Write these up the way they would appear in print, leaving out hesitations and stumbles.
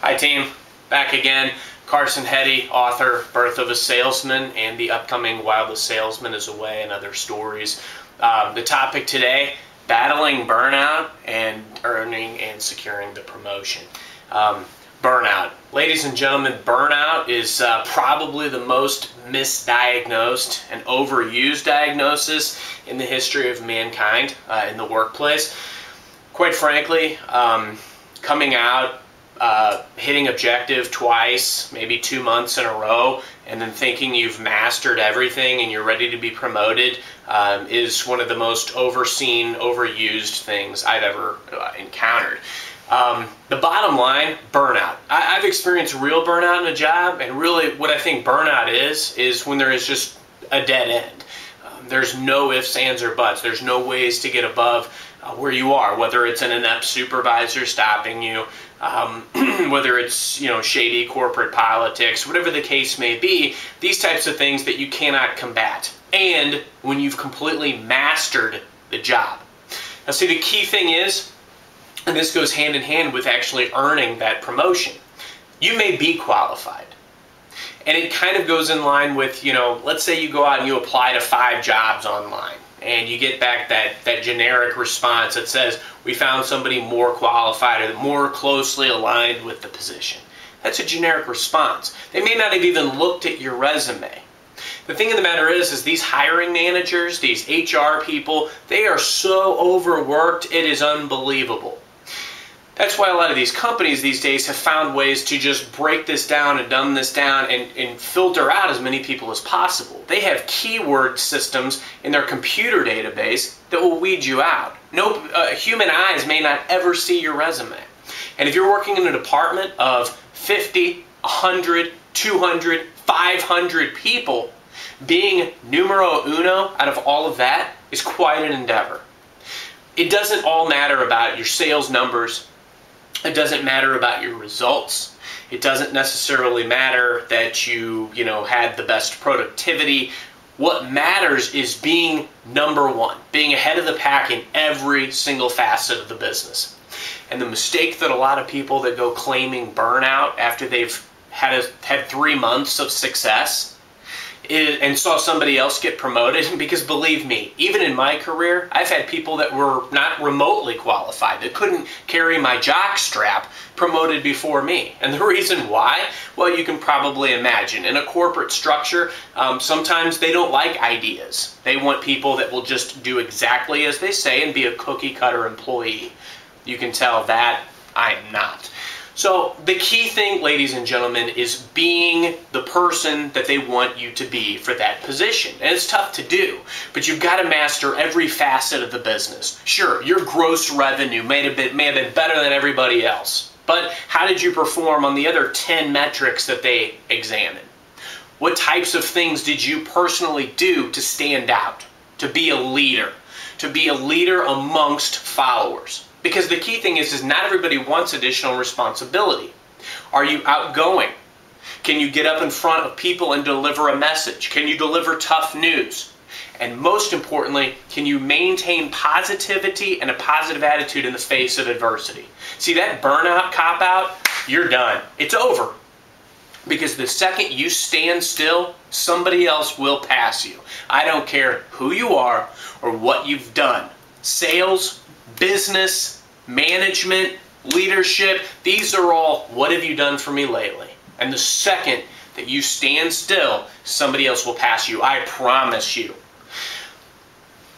Hi team, back again. Carson Heady, author, Birth of a Salesman, and the upcoming While the Salesman is Away and Other Stories. The topic today, battling burnout and earning and securing the promotion. Burnout. Ladies and gentlemen, burnout is probably the most misdiagnosed and overused diagnosis in the history of mankind in the workplace. Quite frankly, coming out, hitting objective twice, maybe 2 months in a row, and then thinking you've mastered everything and you're ready to be promoted is one of the most overseen, overused things I've ever encountered. The bottom line, burnout. I've experienced real burnout in a job, and really what I think burnout is when there is just a dead end. There's no ifs, ands, or buts. There's no ways to get above where you are, whether it's an inept supervisor stopping you, whether it's shady corporate politics, whatever the case may be, these types of things that you cannot combat. And when you've completely mastered the job. Now see, the key thing is, and this goes hand in hand with actually earning that promotion, you may be qualified. And it kind of goes in line with, let's say you go out and you apply to 5 jobs online, and you get back that generic response that says, we found somebody more qualified or more closely aligned with the position. That's a generic response. They may not have even looked at your resume. The thing of the matter is these hiring managers, these HR people, they are so overworked, it is unbelievable. That's why a lot of these companies these days have found ways to just break this down and dumb this down and filter out as many people as possible. They have keyword systems in their computer database that will weed you out. No, human eyes may not ever see your resume. And if you're working in a department of 50, 100, 200, 500 people, being numero uno out of all of that is quite an endeavor. It doesn't all matter about your sales numbers. It doesn't matter about your results. It doesn't necessarily matter that you had the best productivity. What matters is being number one, being ahead of the pack in every single facet of the business. And the mistake that a lot of people that go claiming burnout after they've had 3 months of success and saw somebody else get promoted, because believe me, even in my career, I've had people that were not remotely qualified, that couldn't carry my jock strap, promoted before me. And the reason why? Well, you can probably imagine. In a corporate structure, sometimes they don't like ideas. They want people that will just do exactly as they say and be a cookie cutter employee. You can tell that I am not. So the key thing, ladies and gentlemen, is being the person that they want you to be for that position. And it's tough to do, but you've got to master every facet of the business. Sure, your gross revenue may have been better than everybody else, but how did you perform on the other 10 metrics that they examined? What types of things did you personally do to stand out, to be a leader amongst followers? Because the key thing is not everybody wants additional responsibility. Are you outgoing? Can you get up in front of people and deliver a message? Can you deliver tough news? And most importantly, can you maintain positivity and a positive attitude in the face of adversity? See, that burnout cop-out, you're done. It's over. Because the second you stand still, somebody else will pass you. I don't care who you are or what you've done. Sales, business, management, leadership, these are all, what have you done for me lately? And the second that you stand still, somebody else will pass you. I promise you.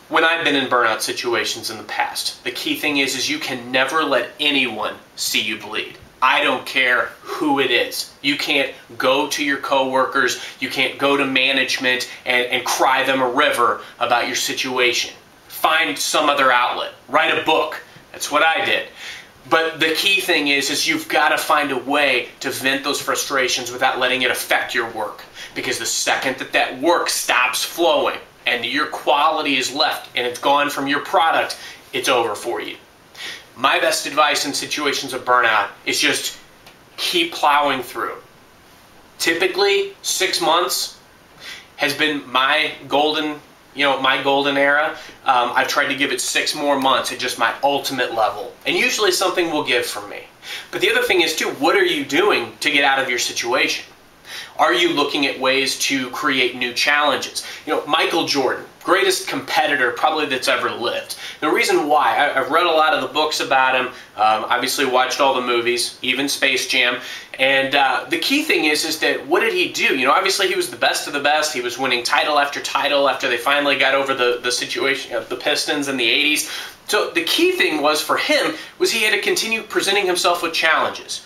When I've been in burnout situations in the past, the key thing is you can never let anyone see you bleed. I don't care who it is. You can't go to your coworkers, you can't go to management and cry them a river about your situation. Find some other outlet. Write a book. That's what I did. But the key thing is you've got to find a way to vent those frustrations without letting it affect your work. Because the second that work stops flowing and your quality is left and it's gone from your product, it's over for you. My best advice in situations of burnout is just keep plowing through. Typically, 6 months has been my golden era. I've tried to give it 6 more months at just my ultimate level. And usually something will give from me. But the other thing is too, what are you doing to get out of your situation? Are you looking at ways to create new challenges? Michael Jordan, greatest competitor probably that's ever lived. The reason why, I've read a lot of the books about him, obviously watched all the movies, even Space Jam, and the key thing is that what did he do? Obviously he was the best of the best. He was winning title after title after they finally got over the situation of the Pistons in the 80s. So the key thing was for him was he had to continue presenting himself with challenges.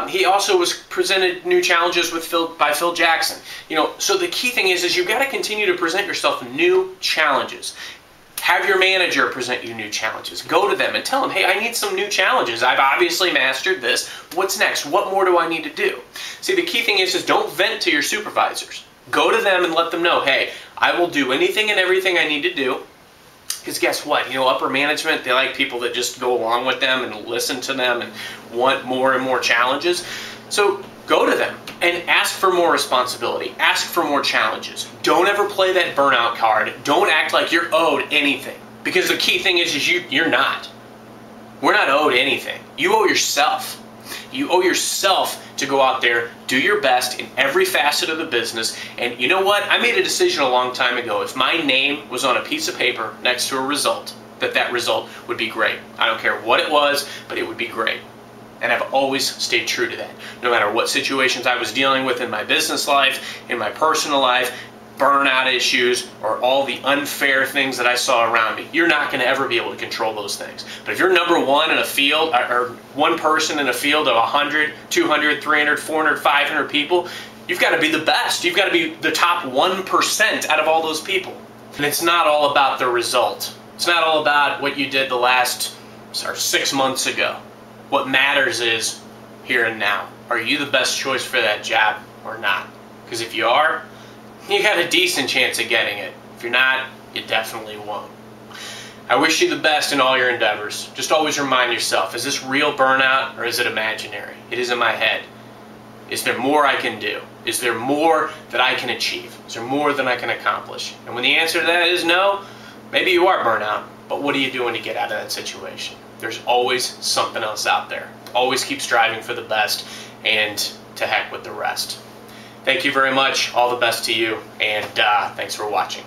He also was presented new challenges by Phil Jackson. So the key thing is you've got to continue to present yourself new challenges. Have your manager present you new challenges. Go to them and tell them, hey, I need some new challenges. I've obviously mastered this. What's next? What more do I need to do? See, the key thing is don't vent to your supervisors. Go to them and let them know, hey, I will do anything and everything I need to do. Because guess what? Upper management, they like people that just go along with them and listen to them and want more and more challenges. So go to them and ask for more responsibility. Ask for more challenges. Don't ever play that burnout card. Don't act like you're owed anything. Because the key thing is you're not. We're not owed anything. You owe yourself. You owe yourself to go out there, do your best in every facet of the business. And you know what? I made a decision a long time ago. If my name was on a piece of paper next to a result, that result would be great. I don't care what it was, but it would be great. And I've always stayed true to that. No matter what situations I was dealing with in my business life, in my personal life, burnout issues, or all the unfair things that I saw around me. You're not going to ever be able to control those things. But if you're number one in a field, or one person in a field of 100, 200, 300, 400, 500 people, you've got to be the best. You've got to be the top 1% out of all those people. And it's not all about the result. It's not all about what you did the last 6 months ago. What matters is here and now. Are you the best choice for that job or not? Because if you are, you got a decent chance of getting it. If you're not, you definitely won't. I wish you the best in all your endeavors. Just always remind yourself, is this real burnout or is it imaginary? It is in my head. Is there more I can do? Is there more that I can achieve? Is there more than I can accomplish? And when the answer to that is no, maybe you are burnout, but what are you doing to get out of that situation? There's always something else out there. Always keep striving for the best, and to heck with the rest. Thank you very much. All the best to you, and thanks for watching.